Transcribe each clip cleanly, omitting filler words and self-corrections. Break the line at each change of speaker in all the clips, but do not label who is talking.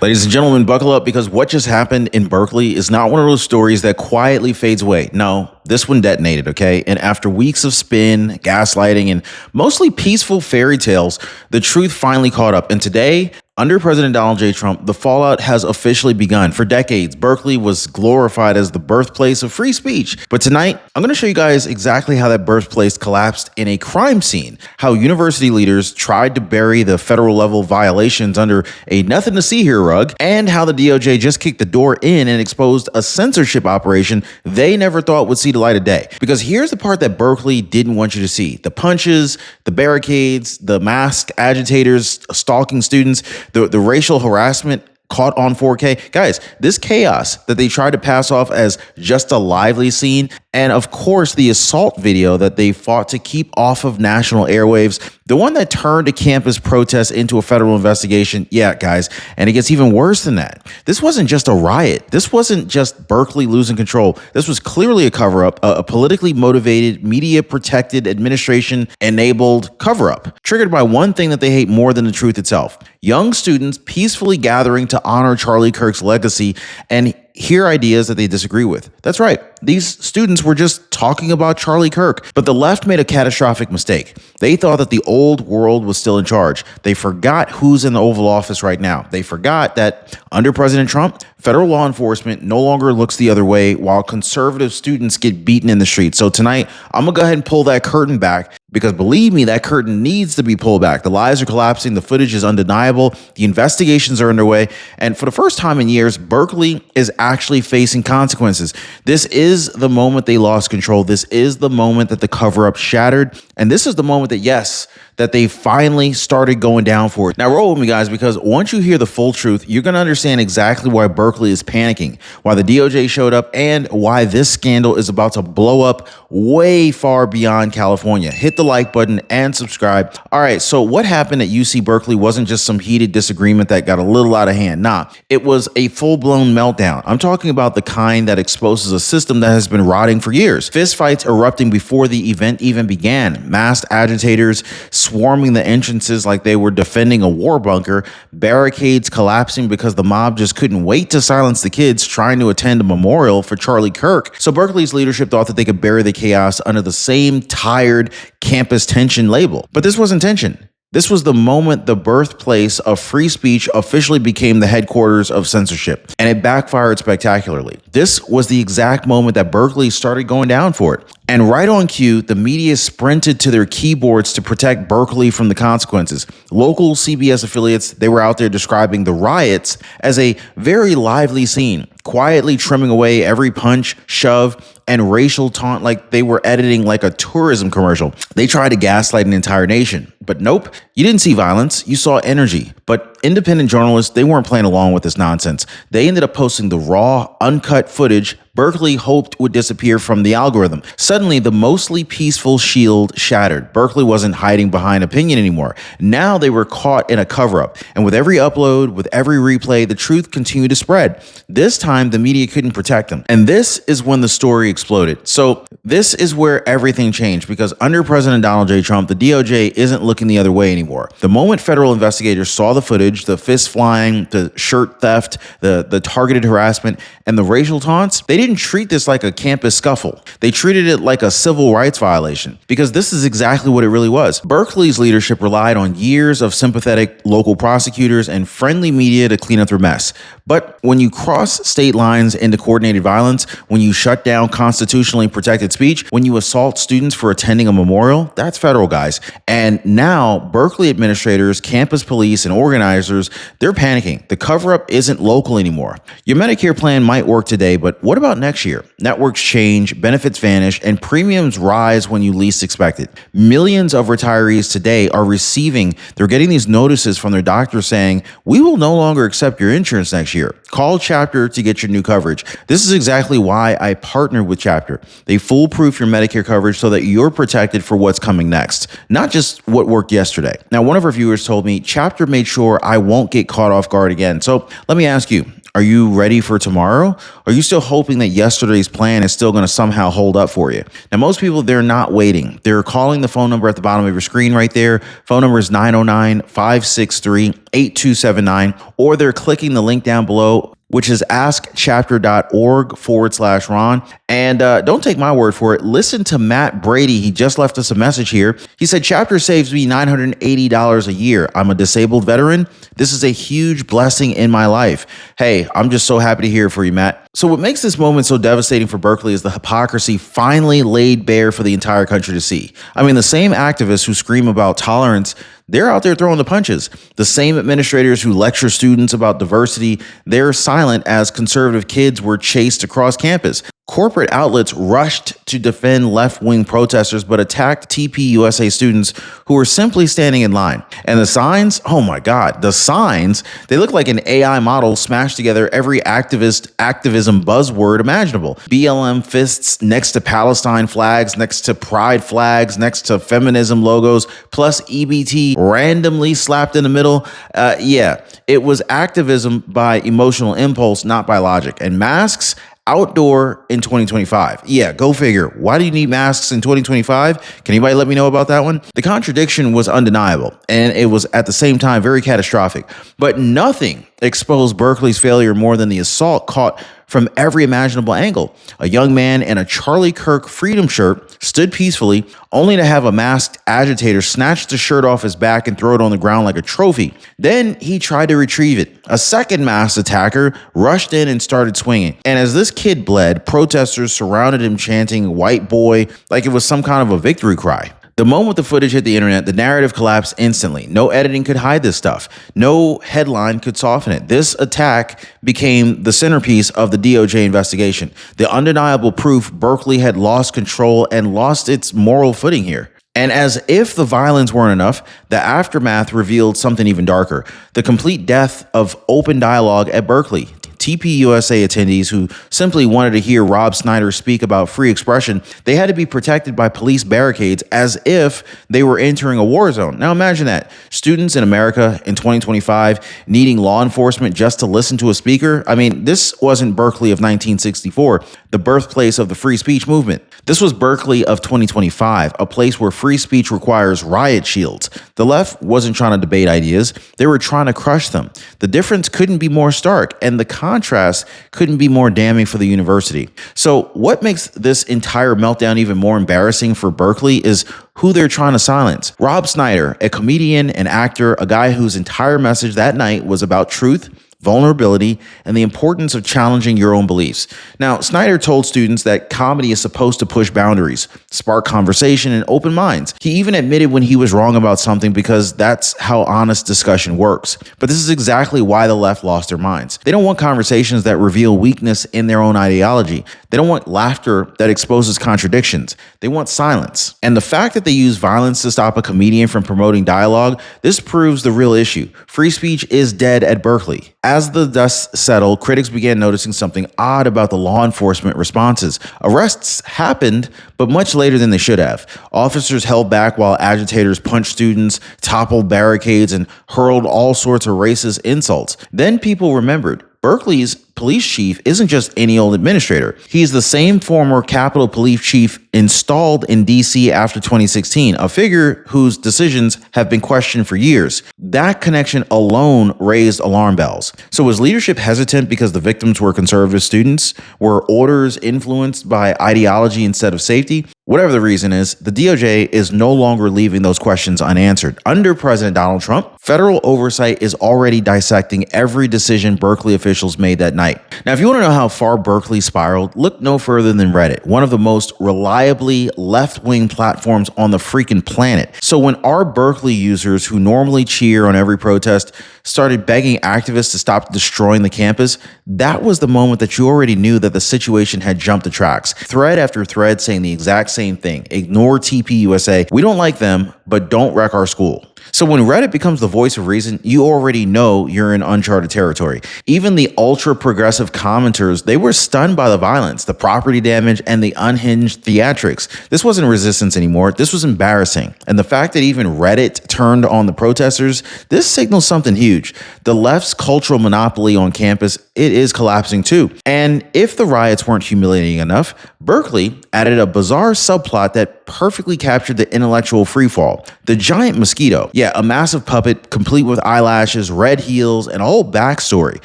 Ladies and gentlemen, buckle up because what just happened in Berkeley is not one of those stories that quietly fades away. No, this one detonated, okay? And after weeks of spin, gaslighting, and mostly peaceful fairy tales, the truth finally caught up. And today, under President Donald J. Trump, the fallout has officially begun. For decades, Berkeley was glorified as the birthplace of free speech. But tonight, I'm going to show you guys exactly how that birthplace collapsed in a crime scene, how university leaders tried to bury the federal level violations under a nothing to see here rug, and how the DOJ just kicked the door in and exposed a censorship operation they never thought would see the light of day. Because here's the part that Berkeley didn't want you to see. The punches, the barricades, the masked agitators stalking students, the racial harassment caught on 4K. Guys, this chaos that they tried to pass off as just a lively scene, and of course the assault video that they fought to keep off of national airwaves, the one that turned a campus protest into a federal investigation. Yeah, guys, and it gets even worse than that. This wasn't just a riot. This wasn't just Berkeley losing control. This was clearly a cover-up, a politically motivated, media-protected, administration-enabled cover-up, triggered by one thing that they hate more than the truth itself. Young students peacefully gathering to honor Charlie Kirk's legacy and hear ideas that they disagree with. That's right. These students were just talking about Charlie Kirk, but the left made a catastrophic mistake. They thought that the old world was still in charge. They forgot who's in the Oval Office right now. They forgot that under President Trump, federal law enforcement no longer looks the other way while conservative students get beaten in the streets. So tonight, I'm gonna go ahead and pull that curtain back, because believe me, that curtain needs to be pulled back. The lies are collapsing. The footage is undeniable. The investigations are underway. And for the first time in years, Berkeley is actually facing consequences. This is the moment they lost control. This is the moment that the cover-up shattered. And this is the moment that, yes, that they finally started going down for it. Now roll with me, guys, because once you hear the full truth, you're going to understand exactly why Berkeley is panicking, why the DOJ showed up, and why this scandal is about to blow up way far beyond California. Hit the like button and subscribe. All right, so what happened at UC Berkeley wasn't just some heated disagreement that got a little out of hand. Nah, it was a full-blown meltdown. I'm talking about the kind that exposes a system that has been rotting for years. Fistfights erupting before the event even began. Masked agitators swarming the entrances like they were defending a war bunker, barricades collapsing because the mob just couldn't wait to silence the kids trying to attend a memorial for Charlie Kirk. So Berkeley's leadership thought that they could bury the chaos under the same tired campus tension label. But this wasn't tension. This was the moment the birthplace of free speech officially became the headquarters of censorship, and it backfired spectacularly. This was the exact moment that Berkeley started going down for it. And right on cue, the media sprinted to their keyboards to protect Berkeley from the consequences. Local CBS affiliates, they were out there describing the riots as a very lively scene, quietly trimming away every punch, shove, and racial taunt like they were editing like a tourism commercial. They tried to gaslight an entire nation. But nope, you didn't see violence, you saw energy. But independent journalists, they weren't playing along with this nonsense. They ended up posting the raw, uncut footage Berkeley hoped would disappear from the algorithm. Suddenly, the mostly peaceful shield shattered. Berkeley wasn't hiding behind opinion anymore. Now they were caught in a cover-up. And with every upload, with every replay, the truth continued to spread. This time, the media couldn't protect them. And this is when the story exploded. So this is where everything changed, because under President Donald J. Trump, the DOJ isn't looking the other way anymore. The moment federal investigators saw the footage, the fist flying, the shirt theft, the targeted harassment, and the racial taunts, they didn't treat this like a campus scuffle. They treated it like a civil rights violation, because this is exactly what it really was. Berkeley's leadership relied on years of sympathetic local prosecutors and friendly media to clean up their mess. But when you cross state lines into coordinated violence, when you shut down constitutionally protected speech, when you assault students for attending a memorial, that's federal, guys. And now Berkeley administrators, campus police, and organizers, they're panicking. The cover-up isn't local anymore. Your Medicare plan might work today, but what about next year? Networks change, benefits vanish, and premiums rise when you least expect it. Millions of retirees today are they're getting these notices from their doctors saying, we will no longer accept your insurance next year. Call Chapter to get your new coverage. This is exactly why I partnered with Chapter. They foolproof your Medicare coverage so that you're protected for what's coming next, not just what worked yesterday. Now, one of our viewers told me Chapter made sure I won't get caught off guard again. So let me ask you, Are you ready for tomorrow? Are you still hoping that yesterday's plan is still going to somehow hold up for you? Now, most people, they're not waiting. They're calling the phone number at the bottom of your screen right there. Phone number is 909-563-8279, or they're clicking the link down below, which is askchapter.org/Ron. And don't take my word for it. Listen to Matt Brady. He just left us a message here. He said, Chapter saves me $980 a year. I'm a disabled veteran. This is a huge blessing in my life. Hey, I'm just so happy to hear for you, Matt. So what makes this moment so devastating for Berkeley is the hypocrisy finally laid bare for the entire country to see. I mean, the same activists who scream about tolerance, they're out there throwing the punches. The same administrators who lecture students about diversity, they're silent as conservative kids were chased across campus. Corporate outlets rushed to defend left-wing protesters but attacked TPUSA students who were simply standing in line. And the signs, oh my God, the signs, they look like an AI model smashed together every activism buzzword imaginable. BLM fists next to Palestine flags, next to pride flags, next to feminism logos, plus EBT randomly slapped in the middle. Yeah, it was activism by emotional impulse, not by logic. And masks, outdoor in 2025. Yeah, go figure. Why do you need masks in 2025? Can anybody let me know about that one? The contradiction was undeniable, and it was at the same time very catastrophic. But nothing exposed Berkeley's failure more than the assault caught from every imaginable angle. A young man in a Charlie Kirk freedom shirt stood peacefully, only to have a masked agitator snatch the shirt off his back and throw it on the ground like a trophy. Then he tried to retrieve it. A second masked attacker rushed in and started swinging. And as this kid bled, protesters surrounded him chanting "white boy" like it was some kind of a victory cry. The moment the footage hit the internet, the narrative collapsed instantly. No editing could hide this stuff. No headline could soften it. This attack became the centerpiece of the DOJ investigation. The undeniable proof Berkeley had lost control and lost its moral footing here. And as if the violence weren't enough, the aftermath revealed something even darker. The complete death of open dialogue at Berkeley. TPUSA attendees who simply wanted to hear Rob Snyder speak about free expression, they had to be protected by police barricades as if they were entering a war zone. Now imagine that. Students in America in 2025 needing law enforcement just to listen to a speaker. I mean, this wasn't Berkeley of 1964, the birthplace of the free speech movement. This was Berkeley of 2025, a place where free speech requires riot shields. The left wasn't trying to debate ideas. They were trying to crush them. The difference couldn't be more stark, and the contrast couldn't be more damning for the university. So what makes this entire meltdown even more embarrassing for Berkeley is who they're trying to silence. Rob Snyder, a comedian and actor, a guy whose entire message that night was about truth, vulnerability, and the importance of challenging your own beliefs. Now, Snyder told students that comedy is supposed to push boundaries, spark conversation, and open minds. He even admitted when he was wrong about something because that's how honest discussion works. But this is exactly why the left lost their minds. They don't want conversations that reveal weakness in their own ideology. They don't want laughter that exposes contradictions. They want silence. And the fact that they use violence to stop a comedian from promoting dialogue, this proves the real issue. Free speech is dead at Berkeley. As the dust settled, critics began noticing something odd about the law enforcement responses. Arrests happened, but much later than they should have. Officers held back while agitators punched students, toppled barricades, and hurled all sorts of racist insults. Then people remembered. Berkeley's police chief isn't just any old administrator. He's the same former Capitol Police chief installed in D.C. after 2016, a figure whose decisions have been questioned for years. That connection alone raised alarm bells. So was leadership hesitant because the victims were conservative students? Were orders influenced by ideology instead of safety? Whatever the reason is, the DOJ is no longer leaving those questions unanswered. Under President Donald Trump, federal oversight is already dissecting every decision Berkeley officials made that night. Now, if you want to know how far Berkeley spiraled, look no further than Reddit, one of the most reliably left-wing platforms on the freaking planet. So when our Berkeley users who normally cheer on every protest started begging activists to stop destroying the campus, that was the moment that you already knew that the situation had jumped the tracks. Thread after thread saying the exact same thing. Ignore TPUSA. We don't like them, but don't wreck our school. So when Reddit becomes the voice of reason, you already know you're in uncharted territory. Even the ultra progressive commenters, they were stunned by the violence, the property damage, and the unhinged theatrics. This wasn't resistance anymore. This was embarrassing. And the fact that even Reddit turned on the protesters, this signals something huge. The left's cultural monopoly on campus, it is collapsing too. And if the riots weren't humiliating enough, Berkeley added a bizarre subplot that perfectly captured the intellectual freefall. The giant mosquito. Yeah, a massive puppet complete with eyelashes, red heels, and a whole backstory,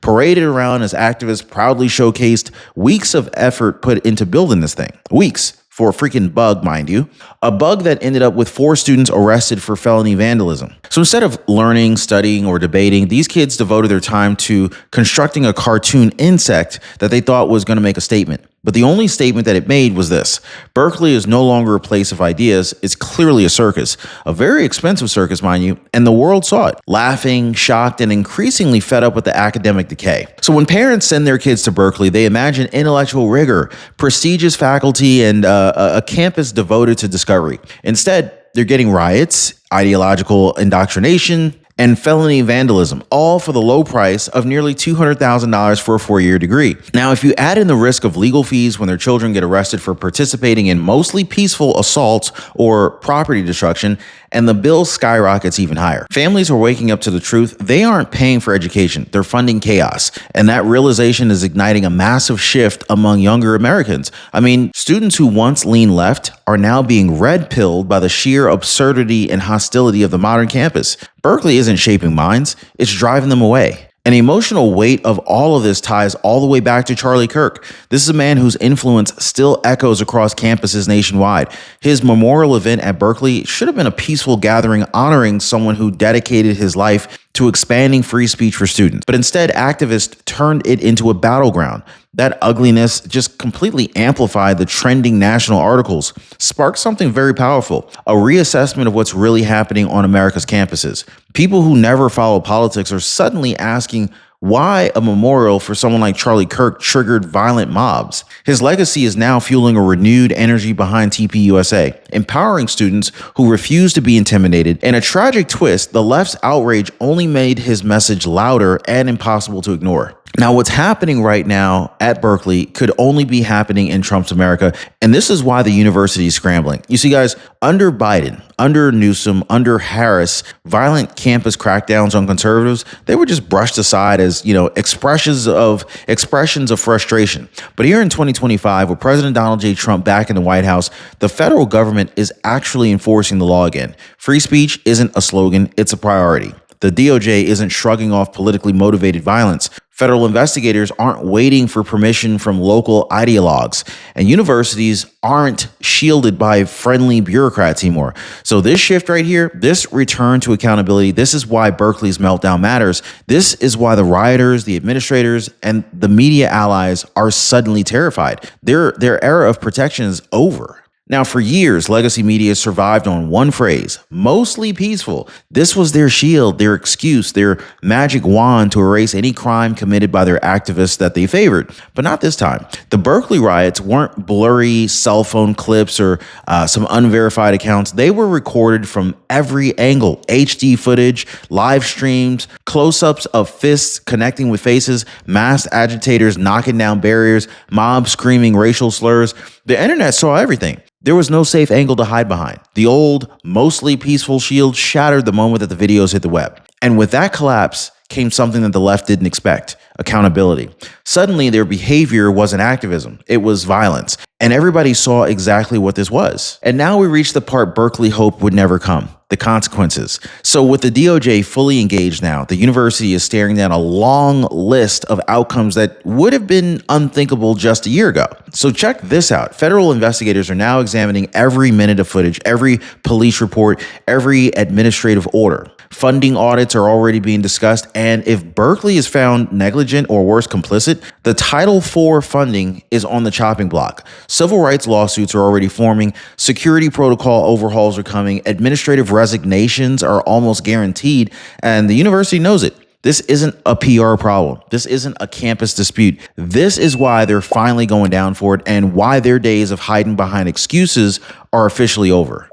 paraded around as activists proudly showcased weeks of effort put into building this thing. Weeks. For a freaking bug, mind you. A bug that ended up with 4 students arrested for felony vandalism. So instead of learning, studying, or debating, these kids devoted their time to constructing a cartoon insect that they thought was going to make a statement. But the only statement that it made was this: Berkeley is no longer a place of ideas. It's clearly a circus, a very expensive circus, mind you, and the world saw it, laughing, shocked, and increasingly fed up with the academic decay. So when parents send their kids to Berkeley, they imagine intellectual rigor, prestigious faculty, and a campus devoted to discovery. Instead, they're getting riots, ideological indoctrination, and felony vandalism, all for the low price of nearly $200,000 for a 4-year degree. Now, if you add in the risk of legal fees when their children get arrested for participating in mostly peaceful assaults or property destruction, and the bill skyrockets even higher. Families are waking up to the truth. They aren't paying for education. They're funding chaos. And that realization is igniting a massive shift among younger Americans. I mean, students who once leaned left are now being red-pilled by the sheer absurdity and hostility of the modern campus. Berkeley isn't shaping minds, it's driving them away. An emotional weight of all of this ties all the way back to Charlie Kirk. This is a man whose influence still echoes across campuses nationwide. His memorial event at Berkeley should have been a peaceful gathering honoring someone who dedicated his life to expanding free speech for students. But instead, activists turned it into a battleground. That ugliness just completely amplified the trending national articles, sparked something very powerful, a reassessment of what's really happening on America's campuses. People who never follow politics are suddenly asking why a memorial for someone like Charlie Kirk triggered violent mobs. His legacy is now fueling a renewed energy behind TPUSA, empowering students who refuse to be intimidated. And a tragic twist, the left's outrage only made his message louder and impossible to ignore. Now, what's happening right now at Berkeley could only be happening in Trump's America, and this is why the university is scrambling. You see, guys, under Biden, under Newsom, under Harris, violent campus crackdowns on conservatives, they were just brushed aside as, expressions of frustration. But here in 2025, with President Donald J. Trump back in the White House, the federal government is actually enforcing the law again. Free speech isn't a slogan, it's a priority. The DOJ isn't shrugging off politically motivated violence. Federal investigators aren't waiting for permission from local ideologues, and universities aren't shielded by friendly bureaucrats anymore. So this shift right here, this return to accountability, this is why Berkeley's meltdown matters. This is why the rioters, the administrators, and the media allies are suddenly terrified. Their era of protection is over. Now, for years, legacy media survived on one phrase, mostly peaceful. This was their shield, their excuse, their magic wand to erase any crime committed by their activists that they favored. But not this time. The Berkeley riots weren't blurry cell phone clips or some unverified accounts. They were recorded from every angle. HD footage, live streams, close-ups of fists connecting with faces, masked agitators knocking down barriers, mobs screaming racial slurs. The internet saw everything. There was no safe angle to hide behind. The old, mostly peaceful shield shattered the moment that the videos hit the web. And with that collapse came something that the left didn't expect: accountability. Suddenly, their behavior wasn't activism, it was violence. And everybody saw exactly what this was. And now we reach the part Berkeley hoped would never come: the consequences. So with the DOJ fully engaged now, the university is staring down a long list of outcomes that would have been unthinkable just a year ago. So check this out. Federal investigators are now examining every minute of footage, every police report, every administrative order. Funding audits are already being discussed, and if Berkeley is found negligent or worse, complicit, the Title IV funding is on the chopping block. Civil rights lawsuits are already forming, security protocol overhauls are coming, administrative resignations are almost guaranteed, and the university knows it. This isn't a PR problem. This isn't a campus dispute. This is why they're finally going down for it, and why their days of hiding behind excuses are officially over.